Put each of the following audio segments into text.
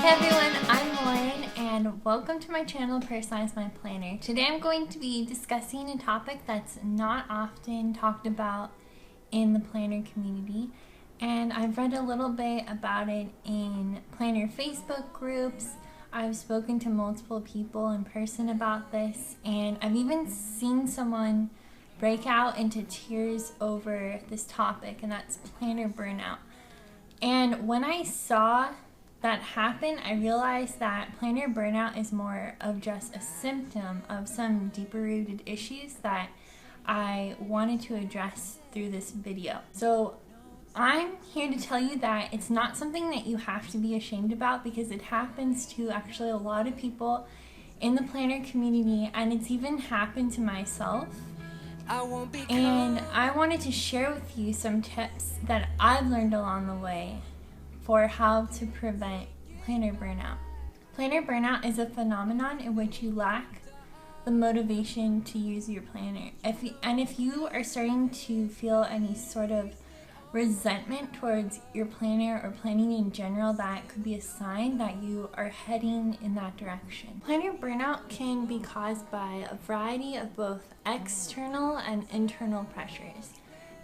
Hey everyone, I'm Lauren and welcome to my channel Personalize My Planner. Today I'm going to be discussing a topic that's not often talked about in the planner community, and I've read a little bit about it in planner Facebook groups. I've spoken to multiple people in person about this, and I've even seen someone break out into tears over this topic, and that's planner burnout. And when I saw that happen, I realized that planner burnout is more of just a symptom of some deeper rooted issues that I wanted to address through this video. So I'm here to tell you that it's not something that you have to be ashamed about, because it happens to actually a lot of people in the planner community, and it's even happened to myself. And I wanted to share with you some tips that I've learned along the way for how to prevent planner burnout. Planner burnout is a phenomenon in which you lack the motivation to use your planner. If you are starting to feel any sort of resentment towards your planner or planning in general, that could be a sign that you are heading in that direction. Planner burnout can be caused by a variety of both external and internal pressures.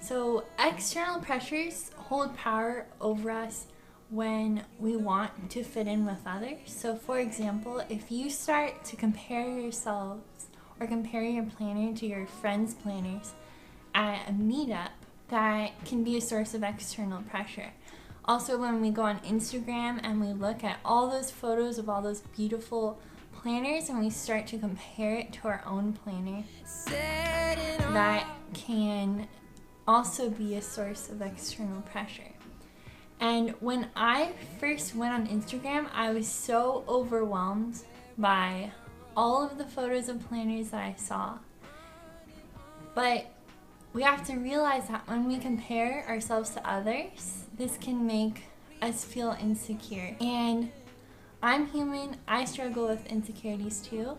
So external pressures hold power over us when we want to fit in with others. So for example, if you start to compare yourselves or compare your planner to your friends' planners at a meetup, that can be a source of external pressure. Also, when we go on Instagram and we look at all those photos of all those beautiful planners and we start to compare it to our own planner, that can also be a source of external pressure. And when I first went on Instagram, I was so overwhelmed by all of the photos of planners that I saw. But we have to realize that when we compare ourselves to others, this can make us feel insecure. And I'm human, I struggle with insecurities too.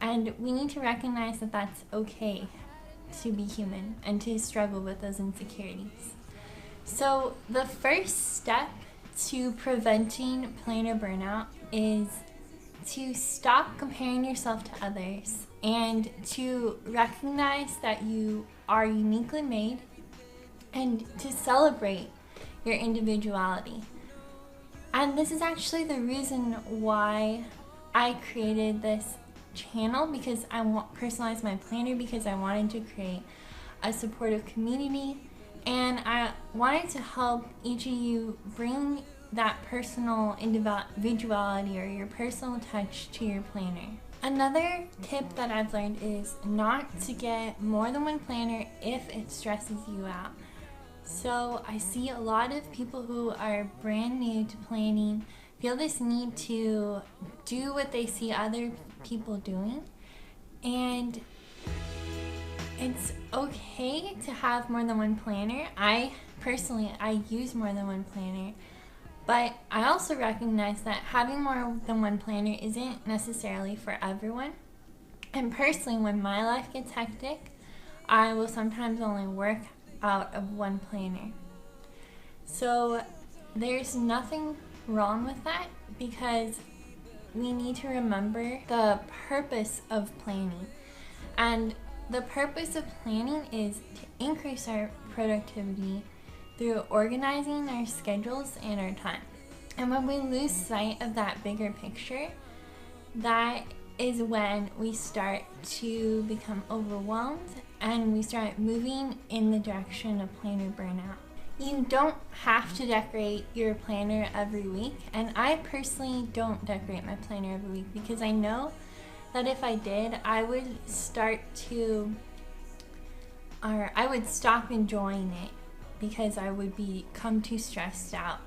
And we need to recognize that that's okay to be human and to struggle with those insecurities. So the first step to preventing planner burnout is to stop comparing yourself to others and to recognize that you are uniquely made and to celebrate your individuality. And this is actually the reason why I created this channel, because I personalize my planner, because I wanted to create a supportive community, and I wanted to help each of you bring that personal individuality or your personal touch to your planner. Another tip that I've learned is not to get more than one planner if it stresses you out. So I see a lot of people who are brand new to planning feel this need to do what they see other people doing, and it's okay to have more than one planner. I use more than one planner, but I also recognize that having more than one planner isn't necessarily for everyone. And personally, when my life gets hectic, I will sometimes only work out of one planner. So there's nothing wrong with that, because we need to remember the purpose of planning. And the purpose of planning is to increase our productivity through organizing our schedules and our time. And when we lose sight of that bigger picture, that is when we start to become overwhelmed and we start moving in the direction of planner burnout. You don't have to decorate your planner every week, and I personally don't decorate my planner every week because I know that if I did, I would stop enjoying it because I would become too stressed out.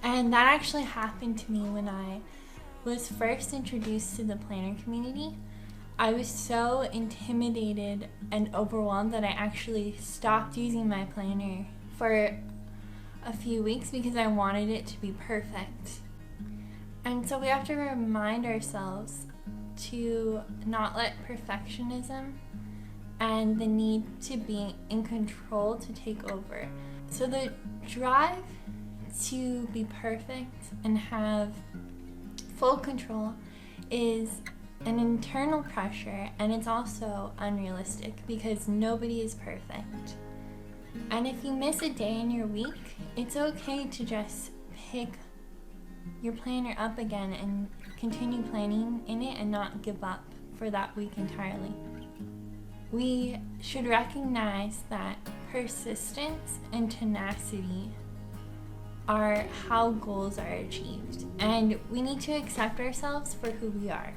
And that actually happened to me when I was first introduced to the planner community. I was so intimidated and overwhelmed that I actually stopped using my planner for a few weeks because I wanted it to be perfect. And so we have to remind ourselves to not let perfectionism and the need to be in control to take over. So the drive to be perfect and have full control is an internal pressure, and it's also unrealistic because nobody is perfect. And if you miss a day in your week, it's okay to just pick your planner up again and continue planning in it and not give up for that week entirely. We should recognize that persistence and tenacity are how goals are achieved, and we need to accept ourselves for who we are.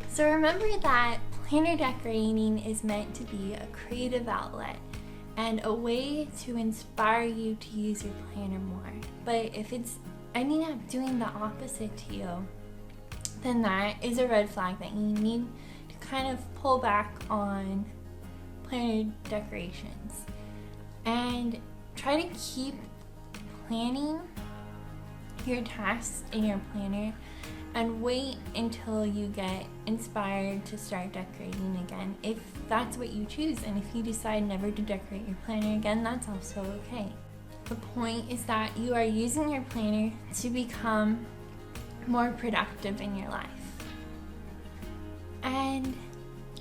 So remember that planner decorating is meant to be a creative outlet and a way to inspire you to use your planner more. But if it's ending up doing the opposite to you, then that is a red flag that you need to kind of pull back on planner decorations and try to keep planning your tasks in your planner and wait until you get inspired to start decorating again, if that's what you choose. And if you decide never to decorate your planner again, that's also okay. The point is that you are using your planner to become more productive in your life. And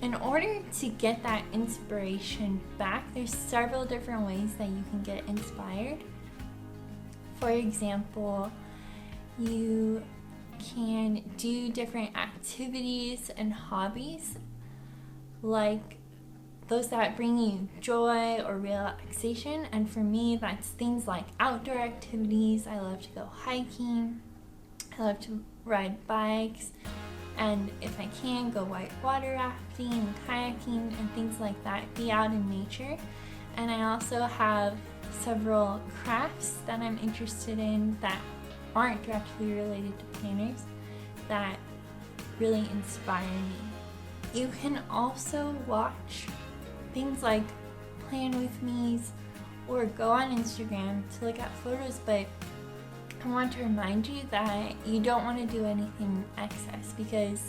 in order to get that inspiration back, there's several different ways that you can get inspired. For example, you can do different activities and hobbies, like those that bring you joy or relaxation. And for me, that's things like outdoor activities. I love to go hiking, I love to ride bikes, and if I can, go whitewater rafting and kayaking and things like that, be out in nature. And I also have several crafts that I'm interested in that aren't directly related to planners that really inspire me. You can also watch things like Plan With Me's or go on Instagram to look at photos, but I want to remind you that you don't want to do anything excess, because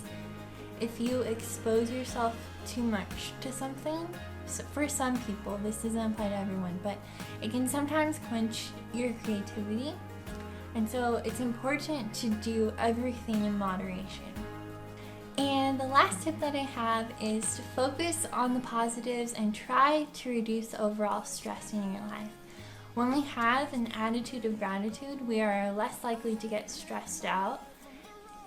if you expose yourself too much to something, so for some people, this doesn't apply to everyone, but it can sometimes quench your creativity. And so it's important to do everything in moderation. And the last tip that I have is to focus on the positives and try to reduce overall stress in your life. When we have an attitude of gratitude, we are less likely to get stressed out.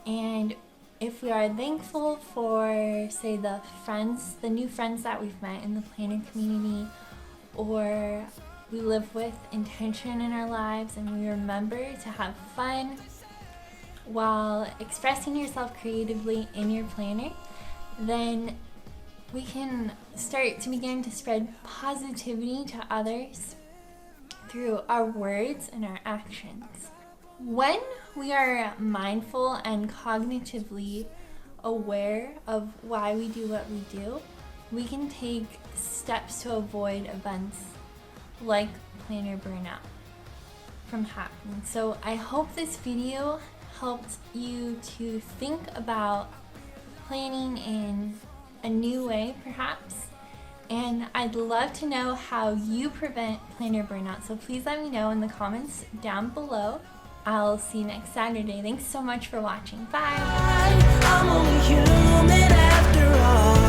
And if we are thankful for, say, the new friends that we've met in the planner community, or we live with intention in our lives and we remember to have fun while expressing yourself creatively in your planner, then we can start to begin to spread positivity to others through our words and our actions. When we are mindful and cognitively aware of why we do what we do, we can take steps to avoid events like planner burnout from happening. So I hope this video helped you to think about planning in a new way, perhaps. And I'd love to know how you prevent planner burnout. So please let me know in the comments down below. I'll see you next Saturday. Thanks so much for watching. Bye. I'm only human after all.